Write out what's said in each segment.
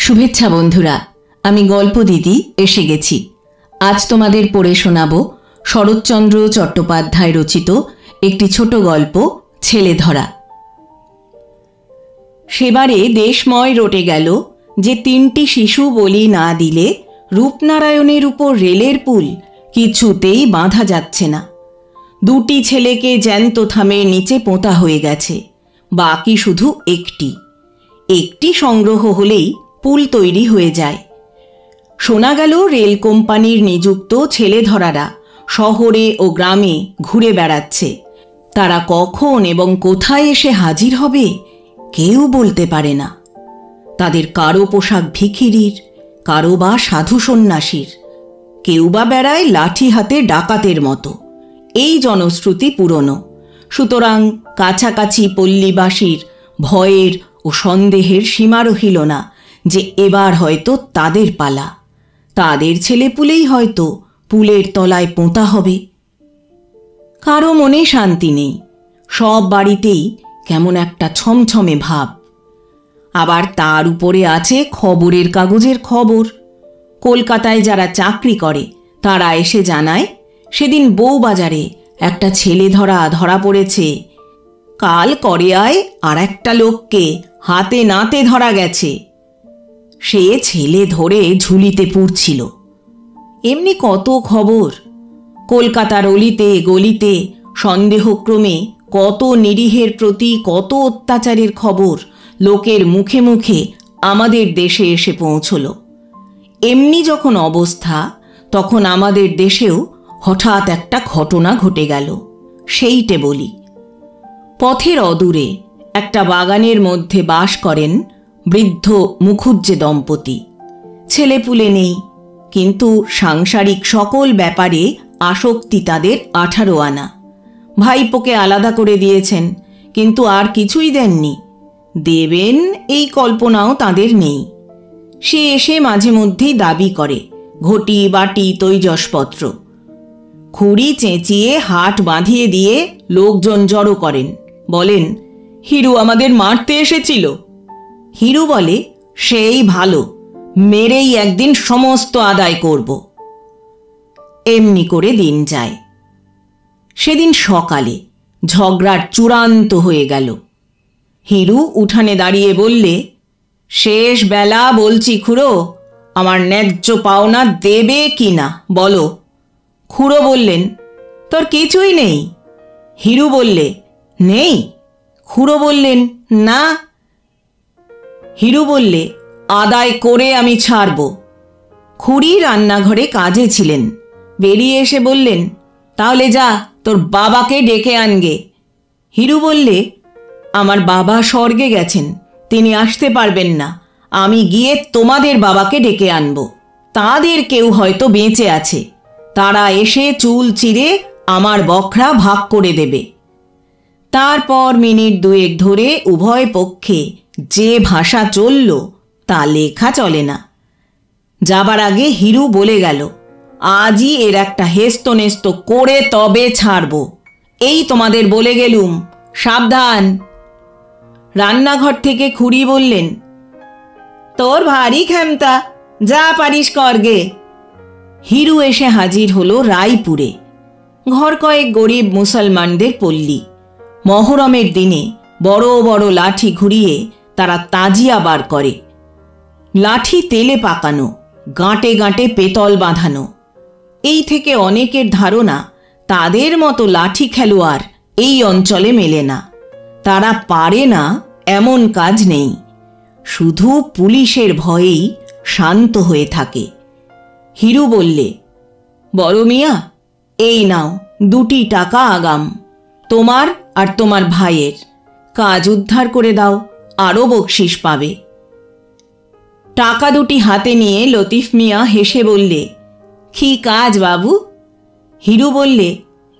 শুভেচ্ছা বন্ধুরা, আমি গল্প দিদি এসে গেছি। আজ তোমাদের পড়ে শোনাব শরৎচন্দ্র চট্টোপাধ্যায় রচিত একটি ছোট গল্প, ছেলে ধরা। সেবারে দেশময় রটে গেল যে 3টি শিশু বলি না দিলে রূপনারায়ণের উপর রেলের পুল কিছুতেই বাঁধা যাচ্ছে না। 2টি ছেলেকে জ্যান্ত থামের নিচে পোঁতা হয়ে গেছে, বাকি শুধু একটি সংগ্রহ হলেই পুল তৈরি হয়ে যায়। শোনা গেল রেল কোম্পানির নিযুক্ত ছেলে ধরারা শহরে ও গ্রামে ঘুরে বেড়াচ্ছে। তারা কখন এবং কোথায় এসে হাজির হবে কেউ বলতে পারে না। তাদের কারো পোশাক ভিখিরির, কারো বা সাধু সন্ন্যাসীর, কেউ বা বেড়ায় লাঠি হাতে ডাকাতের মতো। এই জনশ্রুতি পুরনো, সুতরাং কাছাকাছি পল্লীবাসীর ভয়ের ও সন্দেহের সীমা রহিল না যে এবার হয়তো তাদের পালা, তাদের ছেলেপুলেই হয়তো পুলের তলায় পোঁতা হবে। কারো মনে শান্তি নেই, সব বাড়িতেই কেমন একটা ছমছমে ভাব। আবার তার উপরে আছে খবরের কাগজের খবর। কলকাতায় যারা চাকরি করে তারা এসে জানায় সেদিন বউবাজারে একটা ছেলে ধরা পড়েছে, কাল করিয়ায় আর একটা লোককে হাতে নাতে ধরা গেছে। সে ছেলে ধরে ঝুলিতে পুড়ছিল। এমনি কত খবর। কলকাতার অলিতে গলিতে সন্দেহক্রমে কত নিরীহের প্রতি কত অত্যাচারের খবর লোকের মুখে মুখে আমাদের দেশে এসে পৌঁছল। এমনি যখন অবস্থা, তখন আমাদের দেশেও হঠাৎ একটা ঘটনা ঘটে গেল। সেইটে বলি। পথের অদূরে একটা বাগানের মধ্যে বাস করেন বৃদ্ধ মুখুজ্জে দম্পতি। ছেলেপুলে নেই, কিন্তু সাংসারিক সকল ব্যাপারে আসক্তি তাদের 18 আনা। ভাইপোকে আলাদা করে দিয়েছেন, কিন্তু আর কিছুই দেননি। দেবেন এই কল্পনাও তাদের নেই। সে এসে মাঝে মধ্যেই দাবি করে ঘটি বাটি তৈজসপত্র। খুঁড়ি চেঁচিয়ে হাট বাঁধিয়ে দিয়ে লোকজন জড়ো করেন, বলেন হিরু আমাদের মারতে এসেছিল। হিরু বলে সেই ভালো, মেরেই একদিন সমস্ত আদায় করব। এমনি করে দিন যায়। সেদিন সকালে ঝগড়ার চূড়ান্ত হয়ে গেল। হিরু উঠানে দাঁড়িয়ে বললে, শেষ বেলা বলছি খুড়ো, আমার ন্যায্য পাওনা দেবে কি না বলো। খুড়ো বললেন, তোর কিছুই নেই। হিরু বললে, নেই। খুড়ো বললেন, না। হিরু বললে, আদায় করে আমি ছাড়ব। খুড়ি রান্নাঘরে কাজে ছিলেন, বেরিয়ে এসে বললেন, তাহলে যা তোর বাবাকে ডেকে আনগে। হিরু বললে, আমার বাবা স্বর্গে গেছেন, তিনি আসতে পারবেন না। আমি গিয়ে তোমাদের বাবাকে ডেকে আনব। তাদের কেউ হয়তো বেঁচে আছে, তারা এসে চুল চিরে আমার বখরা ভাগ করে দেবে। তারপর মিনিট 2 ধরে উভয় পক্ষে যে ভাষা চলল তা লেখা চলে না। যাবার আগে হিরু বলে গেল, আজই এর একটা হেস্তনেস্ত করে তবে ছাড়ব। এই তোমাদের বলে গেলুম, সাবধান। রান্নাঘর থেকে খুড়ি বললেন, তোর ভারী ক্ষমতা, যা পারিস করগে। হিরু এসে হাজির হলো রায়পুরে, ঘর কয়েক গরিব মুসলমানদের পল্লী। মহরমের দিনে বড় বড় লাঠি ঘুরিয়ে তারা তাজিয়া বার করে। লাঠি তেলে পাকানো, গাঁটে গাঁটে পেতল বাঁধানো। এই থেকে অনেকের ধারণা তাদের মতো লাঠি খেলোয়াড় এই অঞ্চলে মেলে না। তারা পারে না এমন কাজ নেই, শুধু পুলিশের ভয়েই শান্ত হয়ে থাকে। হিরু বললে, বড় মিয়া, এই নাও 2টি টাকা আগাম, তোমার আর তোমার ভাইয়ের। কাজ উদ্ধার করে দাও, আরও বকশিস পাবে। টাকা 2টি হাতে নিয়ে লতিফ মিয়া হেসে বললে, কি কাজ বাবু? হিরু বললে,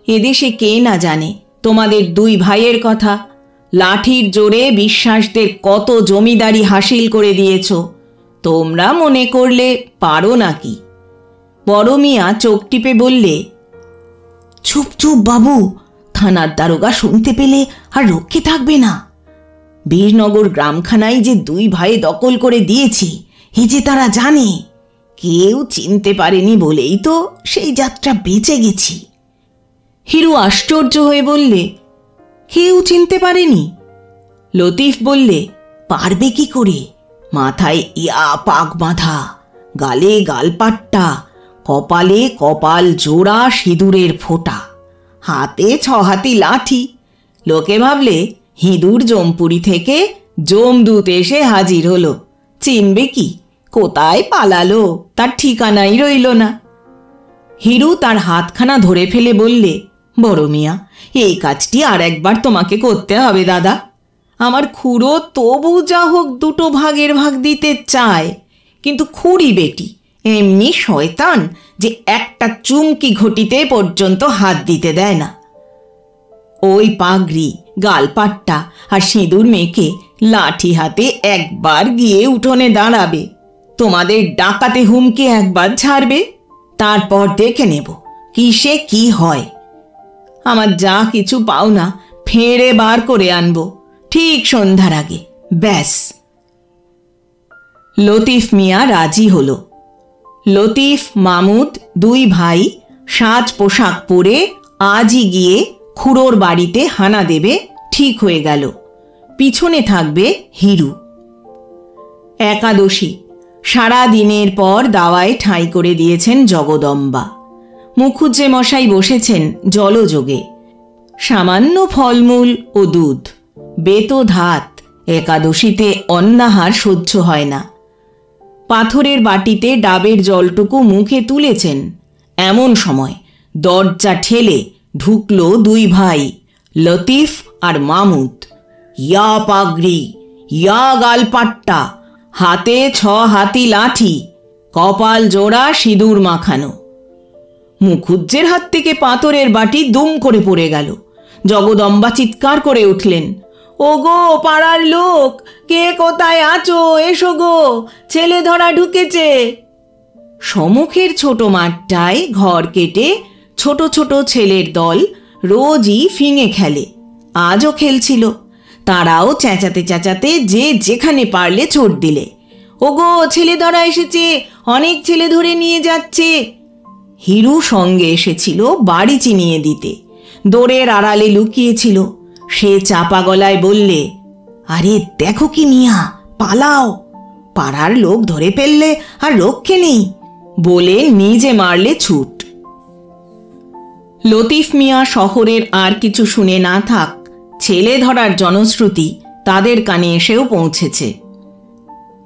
এদেশে কে না জানে তোমাদের 2 ভাইয়ের কথা। লাঠির জোরে বিশ্বাসদের কত জমিদারি হাসিল করে দিয়েছ, তোমরা মনে করলে পারো নাকি? বড় মিয়া চোখ টিপে বললে, চুপ চুপ বাবু, থানার দারোগা শুনতে পেলে আর রক্ষে থাকবে না। বীরনগর গ্রামখানায় যে 2 ভাই দখল করে দিয়েছি, এ যে তারা জানে, কেউ চিনতে পারেনি বলেই তো সেই যাত্রা বেঁচে গেছি। হিরু আশ্চর্য হয়ে বললে, কেউ চিনতে পারেনি? লতিফ বললে, পারবে কি করে? মাথায় ইয়া পাক বাঁধা, গালে গালপাট্টা, কপালে কপাল জোড়া সিঁদুরের ফোঁটা, হাতে 6 হাতি লাঠি। লোকে ভাবলে হিঁদুর জমপুরি থেকে যমদূত এসে হাজির হলো। চিনবে কি? কোথায় পালালো তার ঠিকানাই রইল না। হিরু তার হাতখানা ধরে ফেলে বললে, বড় মিয়া, এই কাজটি আর একবার তোমাকে করতে হবে দাদা। আমার খুড়ো তবু যা হোক 2 ভাগের ভাগ দিতে চায়, কিন্তু খুড়ি বেটি এমনি শয়তান যে একটা চুমকি ঘটিতে পর্যন্ত হাত দিতে দেয় না। ওই পাগড়ি, গালপাট্টা আর সিঁদুর মেখে লাঠি হাতে একবার গিয়ে উঠোনে দাঁড়াবে, তোমাদের ডাকাতে হুমকি একবার ছাড়বে, তারপর দেখে নেব কিসে কি হয়। আমার যা কিছু পাওনা ফেরে বার করে আনবো ঠিক সন্ধ্যার আগে, ব্যাস। লতিফ মিয়া রাজি হলো। লতিফ, মামুদ 2 ভাই সাজ পোশাক পরে আজই গিয়ে খুড়োর বাড়িতে হানা দেবে ঠিক হয়ে গেল। পিছনে থাকবে হিরু। একাদশী, সারা দিনের পর দাওয়ায় ঠাঁই করে দিয়েছেন জগদম্বা। মুখুজ্জে মশাই বসেছেন জলযোগে। সামান্য ফলমূল ও দুধ, বেতধাত। একাদশীতে অন্নাহার সহ্য হয় না। পাথরের বাটিতে ডাবের জলটুকু মুখে তুলেছেন, এমন সময় দরজা ঠেলে ঢুকলো 2 ভাই, লতিফ আর মামুদ। ইয়া পাগড়ি, ইয়া গালপাট্টা, হাতে 6 হাতি লাঠি, কপাল জোড়া সিঁদুর মাখানো। মুখুজ্জের হাত থেকে পাথরের বাটি দুম করে পড়ে গেল। জগদম্বা চিৎকার করে উঠলেন, ওগো পাড়ার লোক, কে কোথায় আছো? এসো গো, ছেলে ধরা ঢুকেছে। সম্মুখের ছোট মাঠটায় ঘর কেটে ছোট ছোট ছেলের দল রোজই ফিঙে খেলে, আজও খেলছিল। তারাও চেঁচাতে চেঁচাতে যে যেখানে পারলে চোট দিলে, ওগো ছেলে ধরা এসেছে, অনেক ছেলে ধরে নিয়ে যাচ্ছে। হিরু সঙ্গে এসেছিল বাড়ি চিনিয়ে দিতে, দোরের আড়ালে লুকিয়েছিল। সে চাপা গলায় বললে, আরে দেখো কি মিয়া, পালাও, পাড়ার লোক ধরে ফেললে আর রক্ষে নেই, বলে নিজে মারলে ছুট। লতিফ মিয়া শহরের আর কিছু শুনে না থাক, ছেলে ধরার জনশ্রুতি তাদের কানে এসেও পৌঁছেছে।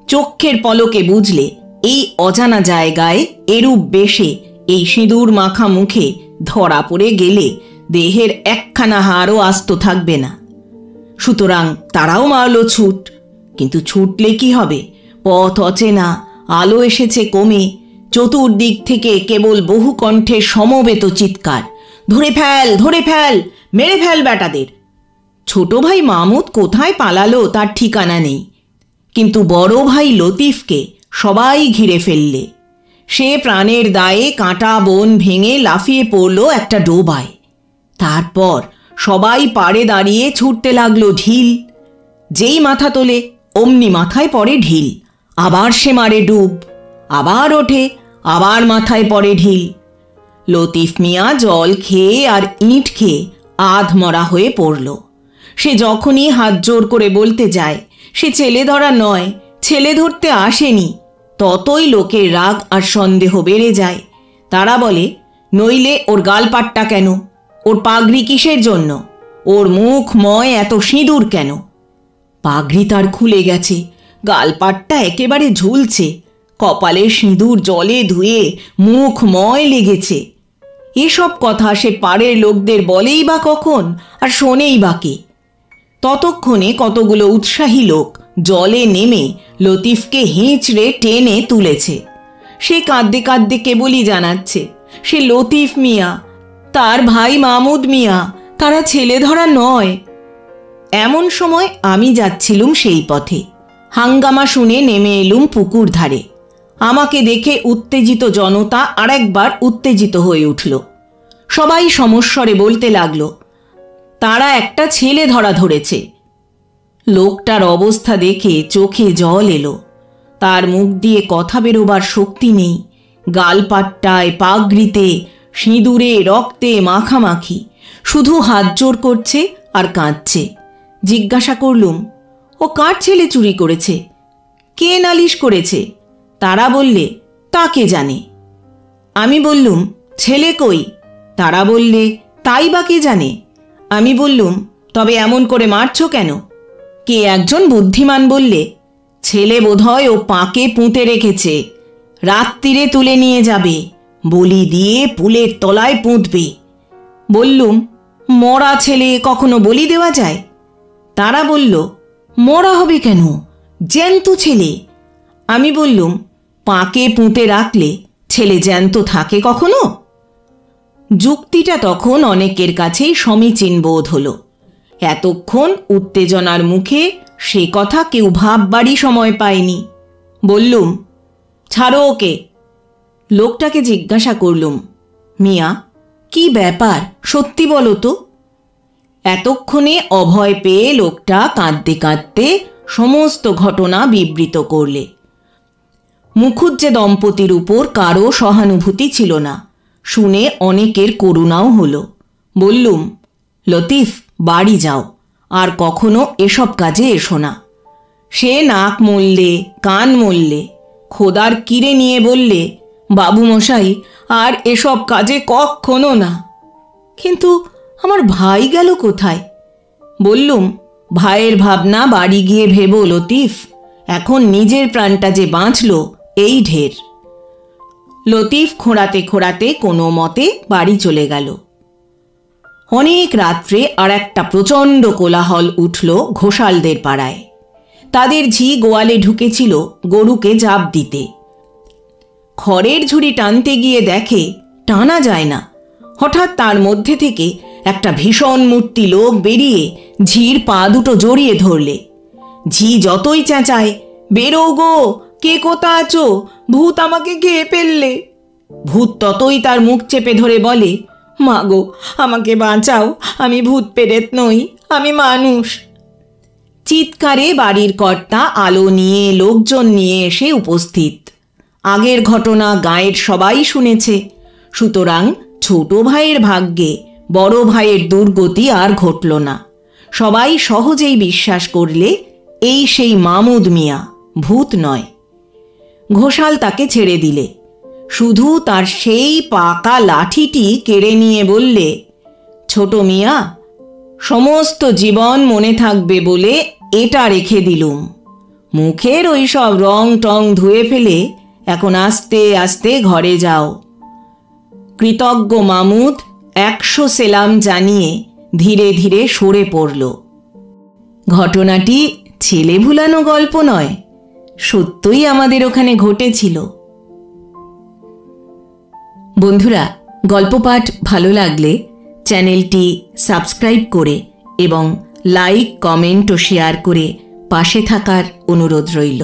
চক্ষের পলকে বুঝলে এই অজানা জায়গায় এরূপ বেশে এই সিঁদুর মাখা মুখে ধরা পড়ে গেলে দেহের একখানা হাড়ও আস্ত থাকবে না। সুতরাং তারাও মারল ছুট। কিন্তু ছুটলে কি হবে? পথ অচেনা, আলো এসেছে কমে, চতুর্দিক থেকে কেবল বহু কণ্ঠে সমবেত চিৎকার, ধরে ফেল, ধরে ফেল, মেরে ফেল বেটাদের। ছোট ভাই মামুদ কোথায় পালালো তার ঠিকানা নেই, কিন্তু বড় ভাই লতিফকে সবাই ঘিরে ফেললে। সে প্রাণের দায়ে কাঁটা বন ভেঙে লাফিয়ে পড়ল একটা ডোবায়। তারপর সবাই পাড়ে দাঁড়িয়ে ছুটতে লাগলো ঢিল। যেই মাথা তোলে অমনি মাথায় পড়ে ঢিল, আবার সে মারে ডুব, আবার ওঠে, আবার মাথায় পড়ে ঢিল। লতিফ মিয়া জল খেয়ে আর ইঁট খেয়ে আধমরা হয়ে পড়ল। সে যখনই হাত জোর করে বলতে যায় সে ছেলে ধরা নয়, ছেলে ধরতে আসেনি, ততই লোকের রাগ আর সন্দেহ বেড়ে যায়। তারা বলে, নইলে ওর গালপাট্টা কেন, ওর পাগড়ি কিসের জন্য, ওর মুখ ময় এত সিঁদুর কেন? পাগড়ি তার খুলে গেছে, গালপাট্টা একেবারে ঝুলছে, কপালে সিঁদুর জলে ধুয়ে মুখ ময় লেগেছে। এসব কথা সে পাড়ের লোকদের বলেই বা কখন, আর শোনেই বা কে? ততক্ষণে কতগুলো উৎসাহী লোক জলে নেমে লতিফকে হিঁচড়ে টেনে তুলেছে। সে কাঁদতে কাঁদতে কেবলই জানাচ্ছে সে লতিফ মিয়া, তার ভাই মামুদ মিয়া, তারা ছেলে ধরা নয়। এমন সময় আমি যাচ্ছিলুম সেই পথে। হাঙ্গামা শুনে নেমে এলুম পুকুর ধারে। আমাকে দেখে উত্তেজিত জনতা আরেকবার উত্তেজিত হয়ে উঠল। সবাই সমস্বরে বলতে লাগলো, তারা একটা ছেলে ধরা ধরেছে। লোকটার অবস্থা দেখে চোখে জল এলো। তার মুখ দিয়ে কথা বেরোবার শক্তি নেই। গালপাট্টায়, পাগড়িতে, সিঁদুরে, রক্তে মাখামাখি, শুধু হাত জোর করছে আর কাঁদছে। জিজ্ঞাসা করলুম, ও কার ছেলে চুরি করেছে? কে নালিশ করেছে? তারা বললে, তা কে জানে। আমি বললুম, ছেলে কই? তারা বললে, তাই বা কে জানে। আমি বললুম, তবে এমন করে মারছ কেন? কে একজন বুদ্ধিমান বললে, ছেলে বোধহয় ও পাকে পুঁতে রেখেছে, রাত্রিরে তুলে নিয়ে যাবে, বলি দিয়ে পুলের তলায় পুঁতবে। বললুম, মরা ছেলে কখনো বলি দেওয়া যায়? তারা বলল, মরা হবে কেন, জ্যান্ত ছেলে। আমি বললুম, পাকে পুঁতে রাখলে ছেলে জ্যান্ত থাকে কখনো? যুক্তিটা তখন অনেকের কাছেই সমীচীন বোধ হলো। এতক্ষণ উত্তেজনার মুখে সে কথা কেউ ভাববারই সময় পায়নি। বললুম, ছাড়ো ওকে। লোকটাকে জিজ্ঞাসা করলুম, মিয়া, কি ব্যাপার, সত্যি বলো তো। এতক্ষণে অভয় পেয়ে লোকটা কাঁদতে কাঁদতে সমস্ত ঘটনা বিবৃত করলে। মুখুজ্জে দম্পতির উপর কারো সহানুভূতি ছিল না, শুনে অনেকের করুণাও হলো। বললুম, লতিফ, বাড়ি যাও, আর কখনো এসব কাজে এসো না। সে নাক মললে, কান মললে, খোদার কিরে নিয়ে বললে, বাবু মশাই, আর এসব কাজে কখনো না। কিন্তু আমার ভাই গেল কোথায়? বললুম, ভাইয়ের ভাবনা বাড়ি গিয়ে ভেবো লতিফ, এখন নিজের প্রাণটা যে বাঁচল এই ঢের। লতিফ খোঁড়াতে খোঁড়াতে কোনো মতে বাড়ি চলে গেল। অনেক রাত্রে আর একটা প্রচণ্ড কোলাহল উঠল ঘোষালদের পাড়ায়। তাদের ঝি গোয়ালে ঢুকেছিল গরুকে জাপ দিতে। খড়ের ঝুড়ি টানতে গিয়ে দেখে টানা যায় না। হঠাৎ তার মধ্যে থেকে একটা ভীষণ মূর্তি লোক বেরিয়ে ঝির পা দুটো জড়িয়ে ধরলে। ঝি যতই চেঁচায়, বেরো গো, কে কোথা আছো, ভূত আমাকে খেয়ে ফেললে। ভূত ততই তার মুখ চেপে ধরে বলে, মা গো, আমাকে বাঁচাও, আমি ভূত পেরেত নই, আমি মানুষ। চিৎকারে বাড়ির কর্তা আলো নিয়ে, লোকজন নিয়ে এসে উপস্থিত। আগের ঘটনা গাঁয়ের সবাই শুনেছে, সুতরাং ছোট ভাইয়ের ভাগ্যে বড় ভাইয়ের দুর্গতি আর ঘটল না। সবাই সহজেই বিশ্বাস করলে এই সেই মামুদ মিয়া, ভূত নয়। ঘোষাল তাকে ছেড়ে দিলে, শুধু তার সেই পাকা লাঠিটি কেড়ে নিয়ে বললে, ছোট মিয়া, সমস্ত জীবন মনে থাকবে বলে এটা রেখে দিলুম। মুখের ওই সব রং টং ধুয়ে ফেলে এখন আস্তে আস্তে ঘরে যাও। কৃতজ্ঞ মামুদ 100 সেলাম জানিয়ে ধীরে ধীরে সরে পড়ল। ঘটনাটি ছেলে ভুলানো গল্প নয়, সত্যই আমাদের ওখানে ঘটেছিল। বন্ধুরা, গল্প পাঠ ভালো লাগলে চ্যানেলটি সাবস্ক্রাইব করে এবং লাইক, কমেন্ট ও শেয়ার করে পাশে থাকার অনুরোধ রইল।